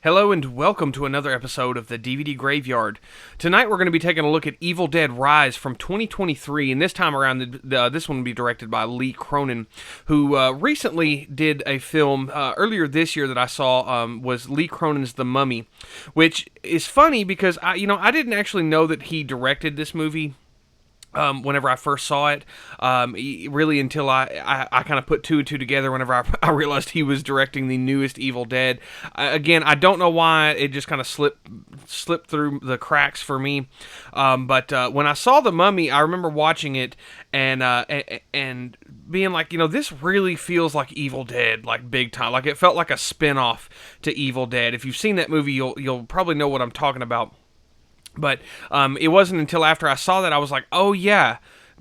Hello and welcome to another episode of the DVD Graveyard. Tonight we're going to be taking a look at Evil Dead Rise from 2023, and this time around this one will be directed by Lee Cronin, who recently did a film earlier this year that I saw was Lee Cronin's The Mummy, which is funny because I didn't actually know that he directed this movie. Whenever I first saw it, really until I kind of put two and two together whenever I realized he was directing the newest Evil Dead. Again, I don't know why it just kind of slipped through the cracks for me. But when I saw The Mummy, I remember watching it and being like, this really feels like Evil Dead, like big time. Like it felt like a spin-off to Evil Dead. If you've seen that movie, you'll probably know what I'm talking about. But it wasn't until after I saw that I was like, oh yeah,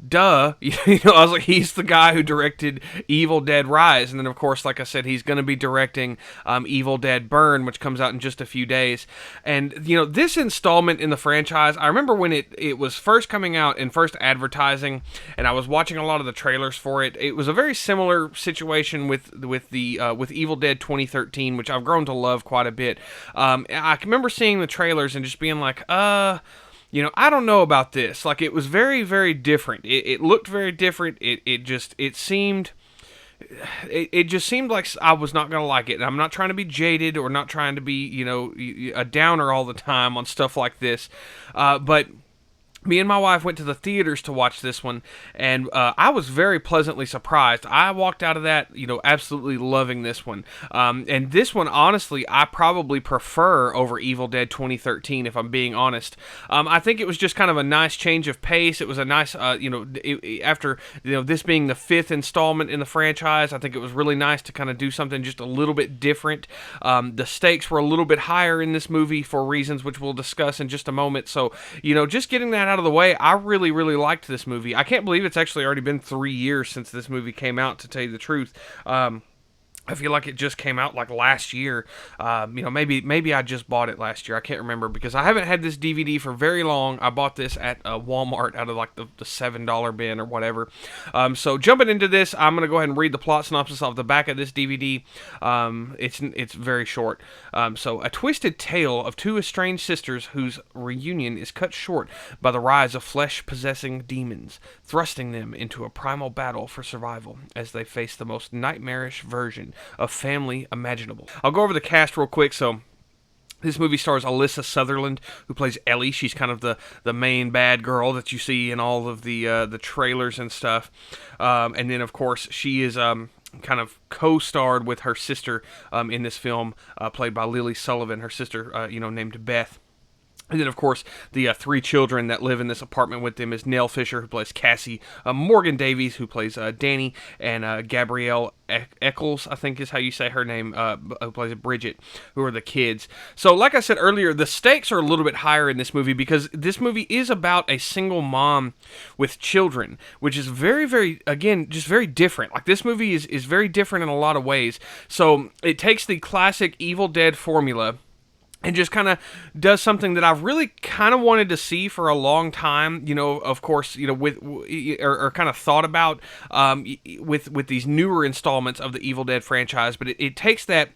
duh. I was like, he's the guy who directed Evil Dead Rise. And then, of course, like I said, he's going to be directing Evil Dead Burn, which comes out in just a few days. And, this installment in the franchise, I remember when it was first coming out and first advertising, and I was watching a lot of the trailers for it. It was a very similar situation with Evil Dead 2013, which I've grown to love quite a bit. I remember seeing the trailers and just being like, I don't know about this. Like, it was very, very different. It looked very different. It just seemed like I was not going to like it. And I'm not trying to be jaded or not trying to be, a downer all the time on stuff like this. But me and my wife went to the theaters to watch this one, and I was very pleasantly surprised. I walked out of that, absolutely loving this one. And this one, honestly, I probably prefer over Evil Dead 2013, if I'm being honest. I think it was just kind of a nice change of pace. It was a nice, after this being the fifth installment in the franchise, I think it was really nice to kind of do something just a little bit different. The stakes were a little bit higher in this movie for reasons which we'll discuss in just a moment. So, just getting that out of the way, I really, really liked this movie. I can't believe it's actually already been 3 years since this movie came out, to tell you the truth. I feel like it just came out like last year. Maybe I just bought it last year. I can't remember because I haven't had this DVD for very long. I bought this at Walmart out of like the $7 bin or whatever. So jumping into this, I'm going to go ahead and read the plot synopsis off the back of this DVD. It's very short. So a twisted tale of two estranged sisters whose reunion is cut short by the rise of flesh-possessing demons, thrusting them into a primal battle for survival as they face the most nightmarish version of family imaginable. I'll go over the cast real quick. So this movie stars Alyssa Sutherland, who plays Ellie. She's kind of the main bad girl that you see in all of the trailers and stuff. And then, of course, she is kind of co-starred with her sister in this film, played by Lily Sullivan, her sister, named Beth. And then, of course, the three children that live in this apartment with them is Nell Fisher, who plays Cassie, Morgan Davies, who plays Danny, and Gabrielle Eccles, I think is how you say her name, who plays Bridget, who are the kids. So, like I said earlier, the stakes are a little bit higher in this movie because this movie is about a single mom with children, which is very, very, again, just very different. Like, this movie is very different in a lot of ways. So, it takes the classic Evil Dead formula and just kind of does something that I've really kind of wanted to see for a long time, of course, or kind of thought about with these newer installments of the Evil Dead franchise. But it takes that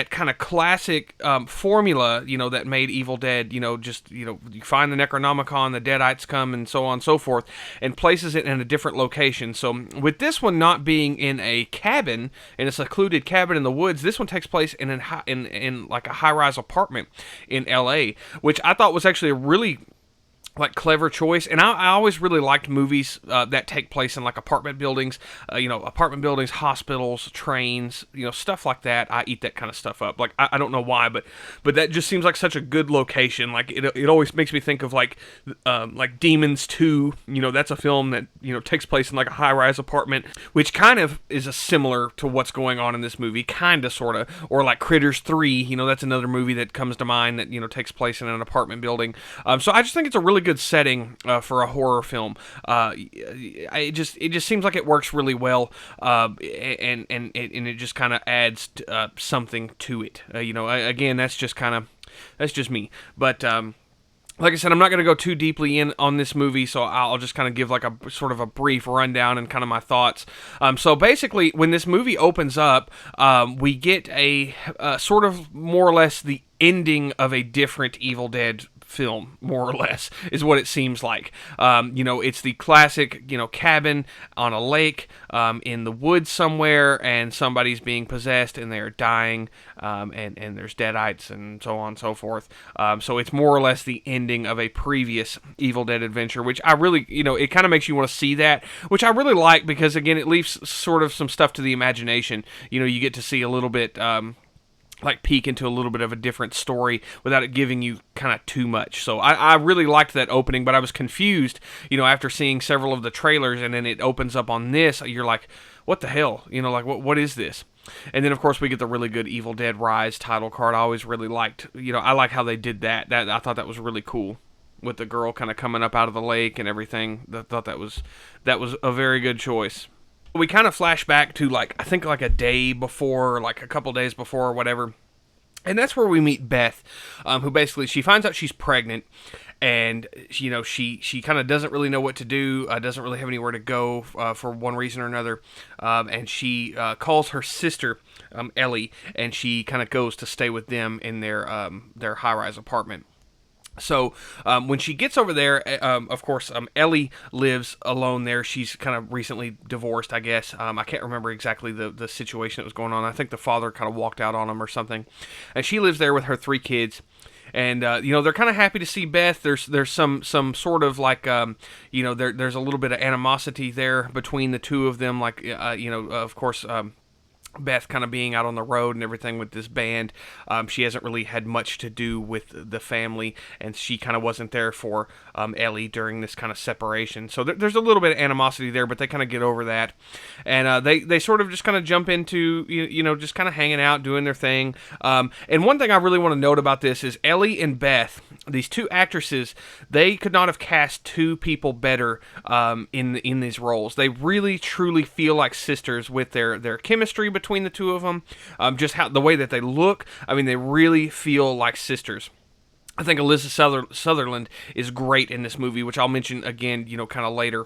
kind of classic formula, that made Evil Dead, you find the Necronomicon, the Deadites come, and so on and so forth, and places it in a different location. So with this one not being in a cabin, in a secluded cabin in the woods, this one takes place in like a high-rise apartment in LA, which I thought was actually a really clever choice. And I always really liked movies that take place in like apartment buildings, hospitals, trains, stuff like that. I eat that kind of stuff up. Like, I don't know why, but that just seems like such a good location. Like, it always makes me think of like Demons 2. That's a film that takes place in like a high-rise apartment, which kind of is a similar to what's going on in this movie, kind of, sort of. Or like Critters 3, that's another movie that comes to mind that takes place in an apartment building. So I just think it's a really good setting for a horror film. It just seems like it works really well, and it just kind of adds something to it. Again, that's just me, but like I said, I'm not going to go too deeply in on this movie, so I'll just kind of give like a sort of a brief rundown and kind of my thoughts. So basically, when this movie opens up, we get a sort of more or less the ending of a different Evil Dead film, more or less, is what it seems like. It's the classic, cabin on a lake in the woods somewhere, and somebody's being possessed and they're dying, and there's deadites and so on and so forth. So it's more or less the ending of a previous Evil Dead adventure, which I really, it kind of makes you want to see that, which I really like because, again, it leaves sort of some stuff to the imagination. You get to see a little bit. Like peek into a little bit of a different story without it giving you kind of too much. So I really liked that opening, but I was confused, after seeing several of the trailers, and then it opens up on this. You're like, what the hell? Like what is this? And then of course we get the really good Evil Dead Rise title card. I always really liked, I like how they did that. I thought that was really cool with the girl kind of coming up out of the lake and everything. I thought that was a very good choice. We kind of flash back to I think a day before, like a couple days before or whatever. And that's where we meet Beth, who basically, she finds out she's pregnant, and, she kind of doesn't really know what to do, doesn't really have anywhere to go for one reason or another, and she calls her sister, Ellie, and she kind of goes to stay with them in their high-rise apartment. So when she gets over there, of course, Ellie lives alone there. She's kind of recently divorced, I guess. I can't remember exactly the situation that was going on. I think the father kind of walked out on him or something. And she lives there with her 3 kids. And they're kind of happy to see Beth. There's some sort of there's a little bit of animosity there between the two of them. Of course. Beth kind of being out on the road and everything with this band. She hasn't really had much to do with the family, and she kind of wasn't there for Ellie during this kind of separation. So there's a little bit of animosity there, but they kind of get over that. And they sort of just kind of jump into, just kind of hanging out, doing their thing. And one thing I really want to note about this is Ellie and Beth, these 2 actresses, they could not have cast 2 people better in these roles. They really, truly feel like sisters with their chemistry between the 2 of them, just the way that they look. I mean, they really feel like sisters. I think Alyssa Sutherland is great in this movie, which I'll mention again, kind of later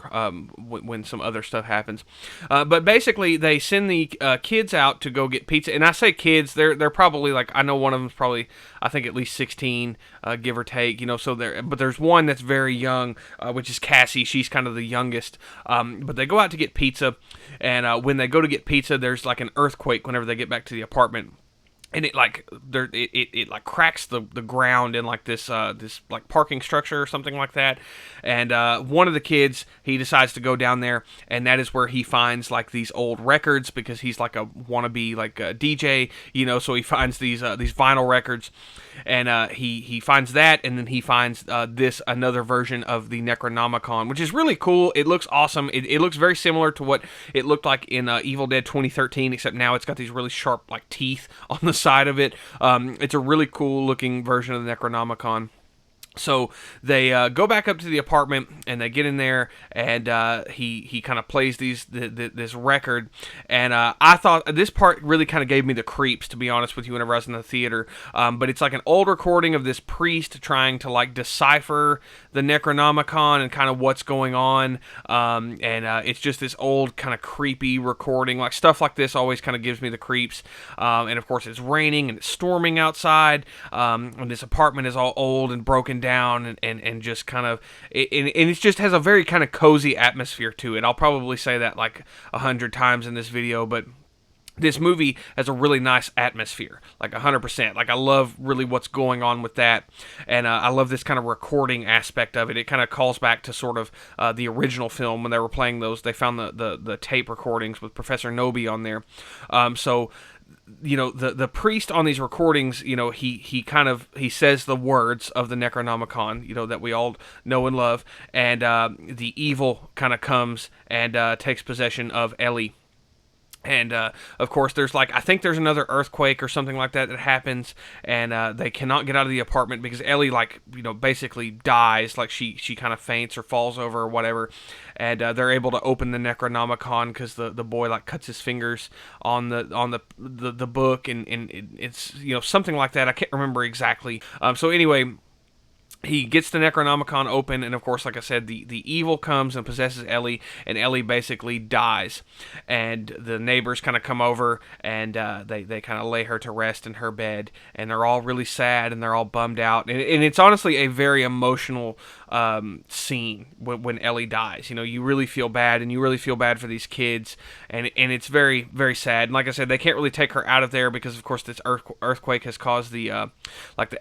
when some other stuff happens. But basically, they send the kids out to go get pizza, and I say kids, they're probably I know one of them's probably, I think, at least 16, give or take. So but there's one that's very young, which is Cassie. She's kind of the youngest. But they go out to get pizza, and when they go to get pizza, there's an earthquake whenever they get back to the apartment. And it cracks the ground in this parking structure or something like that. And one of the kids, he decides to go down there, and that is where he finds these old records, because he's a wannabe a DJ, so he finds these vinyl records, and he finds that, and then he finds another version of the Necronomicon, which is really cool. It looks awesome. It looks very similar to what it looked like in Evil Dead 2013, except now it's got these really sharp teeth on the side of it. It's a really cool looking version of the Necronomicon. So they go back up to the apartment, and they get in there, and he kind of plays this record, and I thought this part really kind of gave me the creeps, to be honest with you, whenever I was in the theater. But it's an old recording of this priest trying to decipher the Necronomicon and kind of what's going on, and it's just this old kind of creepy recording. Stuff like this always kind of gives me the creeps. And of course it's raining and it's storming outside, and this apartment is all old and broken down, and just kind of and it just has a very kind of cozy atmosphere to it. I'll probably say that 100 times in this video, but this movie has a really nice atmosphere, 100%. I love really what's going on with that, and I love this kind of recording aspect of it. It kind of calls back to sort of the original film when they were playing those. They found the tape recordings with Professor Noby on there. So the priest on these recordings, he says the words of the Necronomicon, that we all know and love, and the evil kind of comes and takes possession of Ellie. And, of course, there's I think there's another earthquake or something like that happens, and they cannot get out of the apartment because Ellie, basically dies. She kind of faints or falls over or whatever, and they're able to open the Necronomicon because the boy, cuts his fingers on the book, and it's, something like that. I can't remember exactly. So anyway, he gets the Necronomicon open, and of course, like I said, the evil comes and possesses Ellie, and Ellie basically dies. And the neighbors kind of come over, and they kind of lay her to rest in her bed, and they're all really sad, and they're all bummed out. And it's honestly a very emotional scene when Ellie dies. You know, you really feel bad, and you really feel bad for these kids, and it's very, very sad. And like I said, they can't really take her out of there because, of course, this earthquake has caused the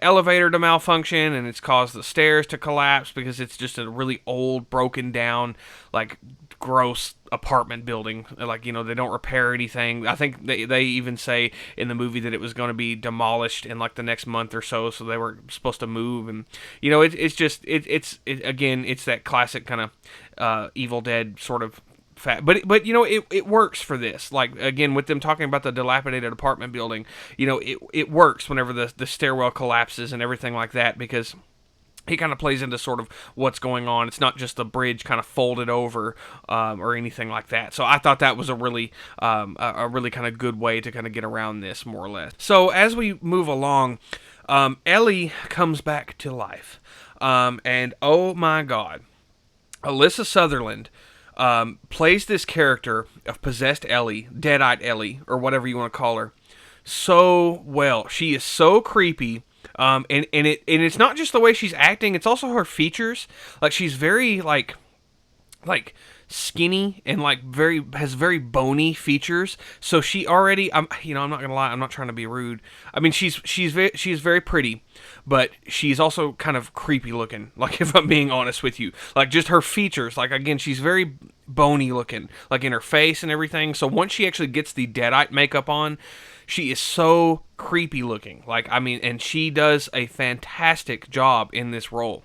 elevator to malfunction, and it's caused the stairs to collapse because it's just a really old, broken down, like gross apartment building. Like, you know, they don't repair anything. I think they even say in the movie that it was going to be demolished in like the next month or so they were supposed to move. And you know, it's just again, it's that classic kind of Evil Dead sort of but you know, it works for this. Like, again, with them talking about the dilapidated apartment building, you know, it works whenever the stairwell collapses and everything like that, because he kind of plays into sort of what's going on. It's not just the bridge kind of folded over or anything like that. So I thought that was a really kind of good way to kind of get around this, more or less. So as we move along, Ellie comes back to life, and oh my God, Alyssa Sutherland plays this character of possessed Ellie, Deadite Ellie, or whatever you want to call her, so well. She is so creepy. And it's not just the way she's acting; it's also her features. Like, she's very like skinny and like has very bony features. So she already, I'm not gonna lie, I'm not trying to be rude. I mean, she's very pretty, but she's also kind of creepy looking. Like, if I'm being honest with you, like, just her features. Like, again, she's very bony looking, like in her face and everything. So once she actually gets the Deadite makeup on, she is so creepy looking. Like, I mean, and she does a fantastic job in this role.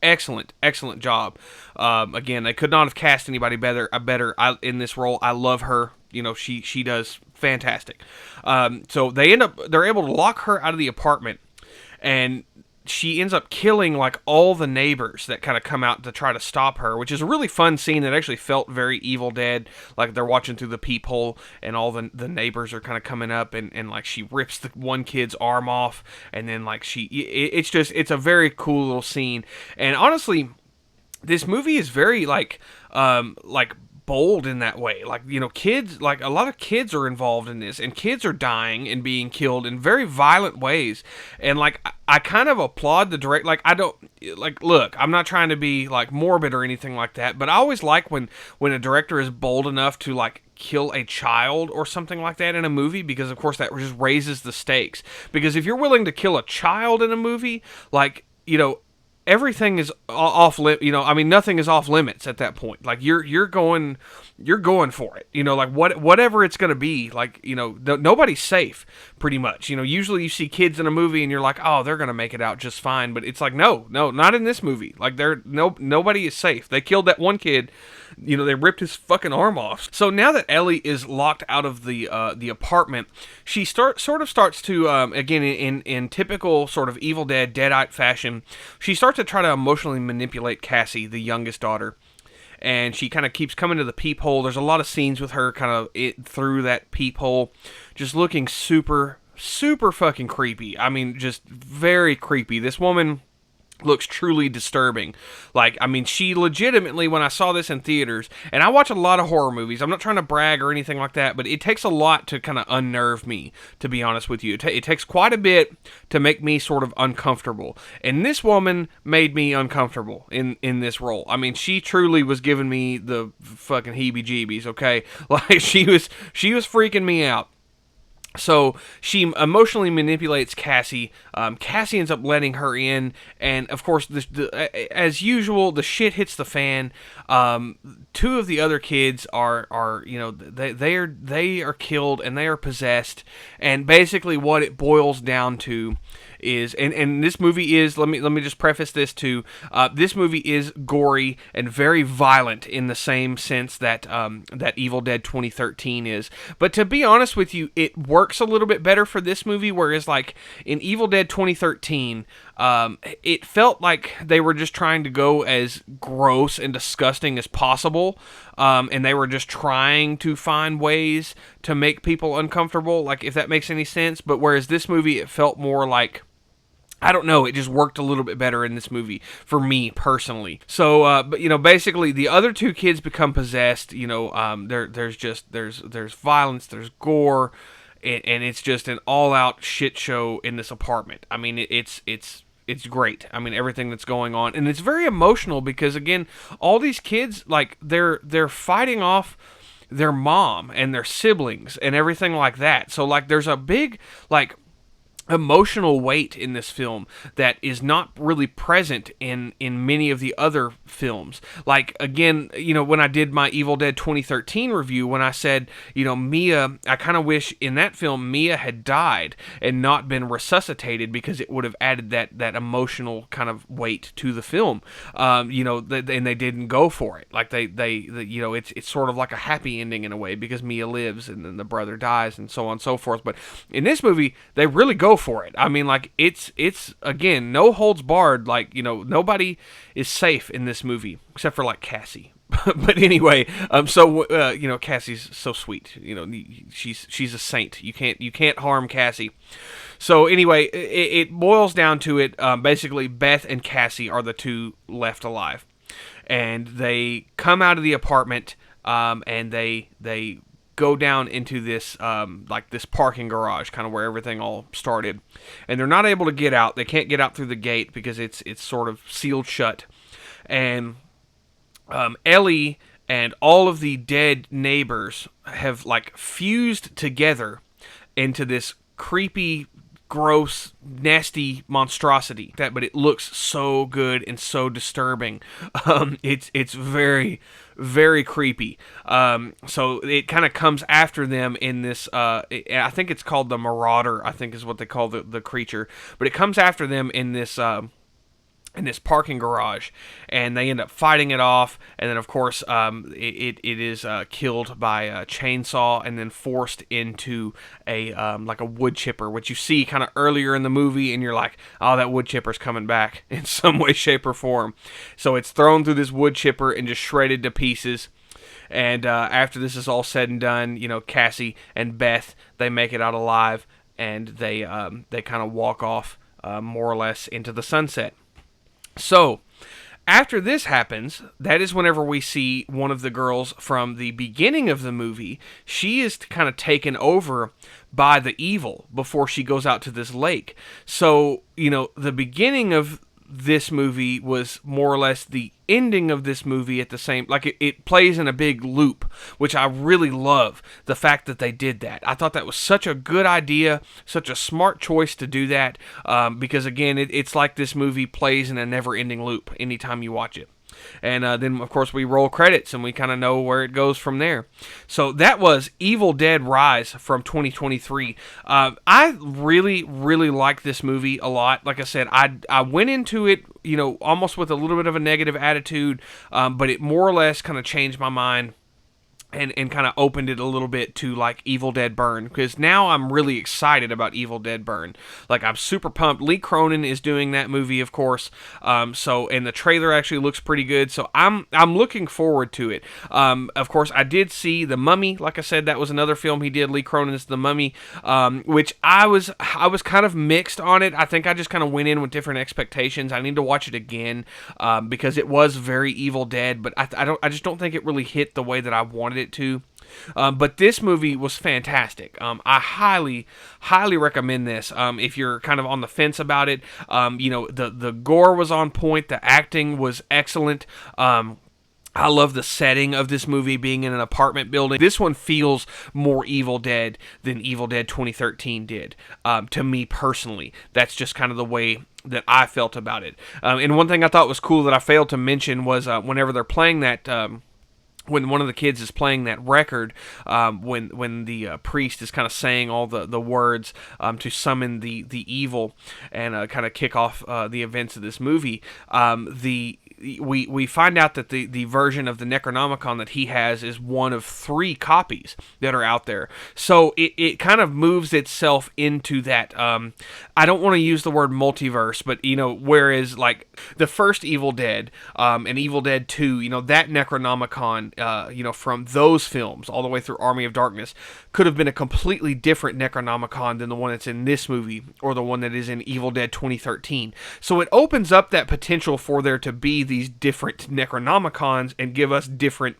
Excellent job. Again, they could not have cast anybody better in this role. I love her. You know, she does fantastic. So they're able to lock her out of the apartment, and she ends up killing like all the neighbors that kind of come out to try to stop her, which is a really fun scene that actually felt very Evil Dead. Like, they're watching through the peephole, and all the neighbors are kind of coming up, and like, she rips the one kid's arm off, and then like it's a very cool little scene. And honestly, this movie is very like bold in that way. Like, you know, kids, like, a lot of kids are involved in this, and kids are dying and being killed in very violent ways. And like, I kind of applaud the direct, like, I don't, like, look, I'm not trying to be like morbid or anything like that, but I always like when a director is bold enough to like kill a child or something like that in a movie, because of course that just raises the stakes. Because if you're willing to kill a child in a movie, like, you know, everything is off limit. You know, I mean, nothing is off limits at that point. Like, you're going for it. You know, like, whatever it's going to be. Like, you know, nobody's safe, pretty much. You know, usually you see kids in a movie and you're like, oh, they're going to make it out just fine. But it's like, no, not in this movie. Like, nobody is safe. They killed that one kid. You know, they ripped his fucking arm off. So now that Ellie is locked out of the apartment, she sort of starts to, again, in typical sort of Evil Dead, Deadite fashion, she starts to try to emotionally manipulate Cassie, the youngest daughter. And she kind of keeps coming to the peephole. There's a lot of scenes with her kind of through that peephole, just looking super, super fucking creepy. I mean, just very creepy. This woman looks truly disturbing. Like, I mean, she legitimately, when I saw this in theaters, and I watch a lot of horror movies, I'm not trying to brag or anything like that, but it takes a lot to kind of unnerve me, to be honest with you. It takes quite a bit to make me sort of uncomfortable, and this woman made me uncomfortable in this role. I mean, she truly was giving me the fucking heebie-jeebies, okay? Like, she was freaking me out. So she emotionally manipulates Cassie. Cassie ends up letting her in, and of course, as usual, the shit hits the fan. Two of the other kids are you know, they are killed and they are possessed, and basically what it boils down to is, and this movie is, let me just preface this too, this movie is gory and very violent in the same sense that that Evil Dead 2013 is. But to be honest with you, it works a little bit better for this movie, whereas like in Evil Dead 2013, it felt like they were just trying to go as gross and disgusting as possible, and they were just trying to find ways to make people uncomfortable, like, if that makes any sense. But whereas this movie, it felt more like I don't know. It just worked a little bit better in this movie for me personally. So, but basically, the other two kids become possessed. There's violence, there's gore, and it's just an all-out shit show in this apartment. I mean, it's great. I mean, everything that's going on, and it's very emotional because again, all these kids like they're fighting off their mom and their siblings and everything like that. So like, there's a big like emotional weight in this film that is not really present in many of the other films. Like again, when I did my Evil Dead 2013 review, when I said, Mia, I kind of wish in that film Mia had died and not been resuscitated because it would have added that emotional kind of weight to the film. And they didn't go for it. Like it's sort of like a happy ending in a way because Mia lives and then the brother dies and so on and so forth. But in this movie, they really go for it. I mean, like it's again, no holds barred. Like nobody is safe in this movie except for like Cassie. But anyway, Cassie's so sweet. She's a saint. You can't harm Cassie. So anyway, it boils down to it. Basically, Beth and Cassie are the two left alive, and they come out of the apartment, and they go down into this this parking garage, kind of where everything all started, and they're not able to get out. They can't get out through the gate because it's sort of sealed shut, and Ellie and all of the dead neighbors have like fused together into this creepy, gross, nasty monstrosity. But it looks so good and so disturbing. It's very, very creepy. So it kind of comes after them in this. I think it's called the Marauder, I think is what they call the creature. But it comes after them in this parking garage, and they end up fighting it off, and then of course it is killed by a chainsaw and then forced into a wood chipper, which you see kind of earlier in the movie, and you're like, oh, that wood chipper's coming back in some way, shape, or form. So it's thrown through this wood chipper and just shredded to pieces. And after this is all said and done, Cassie and Beth, they make it out alive, and they kind of walk off more or less into the sunset. So, after this happens, that is whenever we see one of the girls from the beginning of the movie. She is kind of taken over by the evil before she goes out to this lake. So, the beginning of this movie was more or less the ending of this movie at the same, like it plays in a big loop, which I really love the fact that they did that. I thought that was such a good idea, such a smart choice to do that, because again, it's like this movie plays in a never-ending loop anytime you watch it. And then, of course, we roll credits, and we kind of know where it goes from there. So that was Evil Dead Rise from 2023. I really, really like this movie a lot. Like I said, I went into it, almost with a little bit of a negative attitude, but it more or less kind of changed my mind. And kind of opened it a little bit to like Evil Dead Burn, because now I'm really excited about Evil Dead Burn. Like, I'm super pumped. Lee Cronin is doing that movie, of course. And the trailer actually looks pretty good. So I'm looking forward to it. Of course, I did see The Mummy. Like I said, that was another film he did. Lee Cronin's The Mummy, which I was kind of mixed on it. I think I just kind of went in with different expectations. I need to watch it again because it was very Evil Dead, but I just don't think it really hit the way that I wanted it to. But this movie was fantastic. I highly, highly recommend this. If you're kind of on the fence about it, the gore was on point. The acting was excellent. I love the setting of this movie being in an apartment building. This one feels more Evil Dead than Evil Dead 2013 did, to me personally. That's just kind of the way that I felt about it. And one thing I thought was cool that I failed to mention was whenever they're playing that... when one of the kids is playing that record, when the priest is kind of saying all the words to summon the evil and kind of kick off the events of this movie, we find out that the version of the Necronomicon that he has is one of 3 copies that are out there. So it kind of moves itself into that, I don't want to use the word multiverse, but, whereas like the first Evil Dead and Evil Dead 2, that Necronomicon from those films all the way through Army of Darkness could have been a completely different Necronomicon than the one that's in this movie or the one that is in Evil Dead 2013. So it opens up that potential for there to be these different Necronomicons and give us different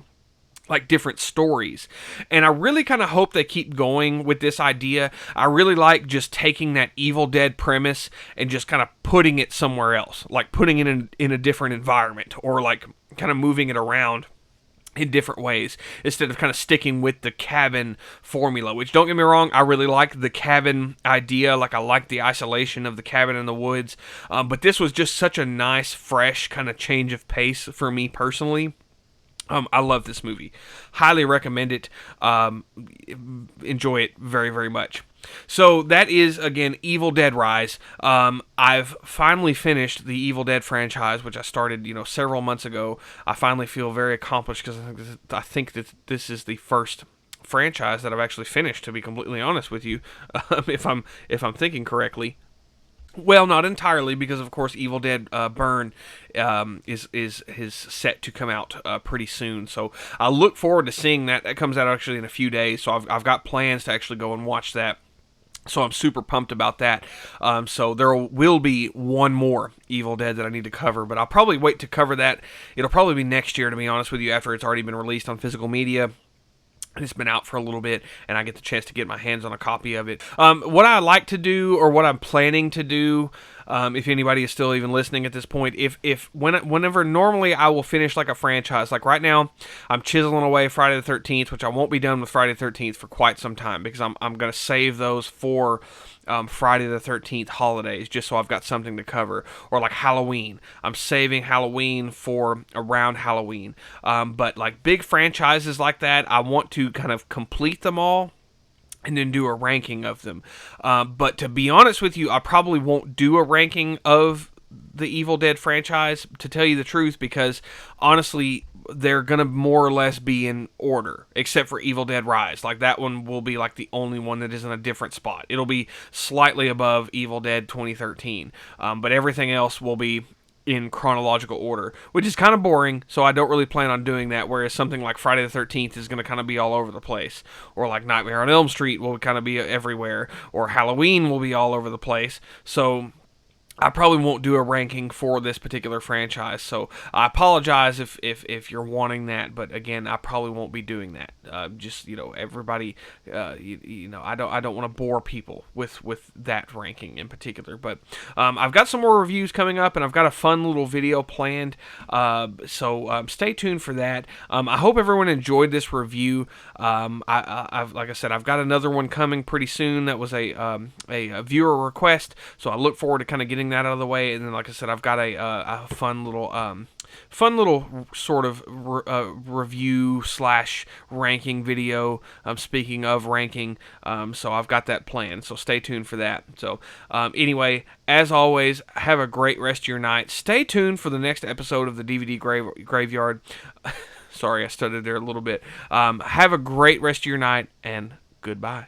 stories. And I really kind of hope they keep going with this idea. I really like just taking that Evil Dead premise and just kind of putting it somewhere else, like putting it in a different environment, or like kind of moving it around in different ways instead of kind of sticking with the cabin formula, which, don't get me wrong, I really like the cabin idea. Like, I like the isolation of the cabin in the woods, but this was just such a nice, fresh kind of change of pace for me personally. I love this movie. Highly recommend it. Enjoy it very, very much. So that is, again, Evil Dead Rise. I've finally finished the Evil Dead franchise, which I started, several months ago. I finally feel very accomplished because I think that this is the first franchise that I've actually finished, to be completely honest with you, if I'm thinking correctly. Well, not entirely, because of course Evil Dead Burn is set to come out pretty soon. So I look forward to seeing that. That comes out actually in a few days. So I've got plans to actually go and watch that. So I'm super pumped about that. So there will be one more Evil Dead that I need to cover, but I'll probably wait to cover that. It'll probably be next year, to be honest with you, after it's already been released on physical media. It's been out for a little bit, and I get the chance to get my hands on a copy of it. What I like to do, or what I'm planning to do, if anybody is still even listening at this point, whenever normally I will finish like a franchise, like right now, I'm chiseling away Friday the 13th, which I won't be done with Friday the 13th for quite some time, because I'm going to save those for Friday the 13th holidays, just so I've got something to cover. Or like Halloween, I'm saving Halloween for around Halloween. But like big franchises like that, I want to kind of complete them all and then do a ranking of them. But to be honest with you, I probably won't do a ranking of the Evil Dead franchise, to tell you the truth, because honestly, they're gonna more or less be in order, except for Evil Dead Rise. Like, that one will be like the only one that is in a different spot. It'll be slightly above Evil Dead 2013, but everything else will be in chronological order, which is kind of boring, so I don't really plan on doing that, whereas something like Friday the 13th is going to kind of be all over the place, or like Nightmare on Elm Street will kind of be everywhere, or Halloween will be all over the place. So I probably won't do a ranking for this particular franchise, so I apologize if you're wanting that, but again, I probably won't be doing that. Just, everybody, I don't want to bore people with that ranking in particular, but I've got some more reviews coming up, and I've got a fun little video planned, so stay tuned for that. I hope everyone enjoyed this review. I've like I said, I've got another one coming pretty soon. That was a viewer request, so I look forward to kind of getting that out of the way. And then, like I said, I've got a fun little sort of review slash ranking video. Speaking of ranking, so I've got that planned. So stay tuned for that. So anyway, as always, have a great rest of your night. Stay tuned for the next episode of the DVD Graveyard. Sorry, I stuttered there a little bit. Have a great rest of your night, and goodbye.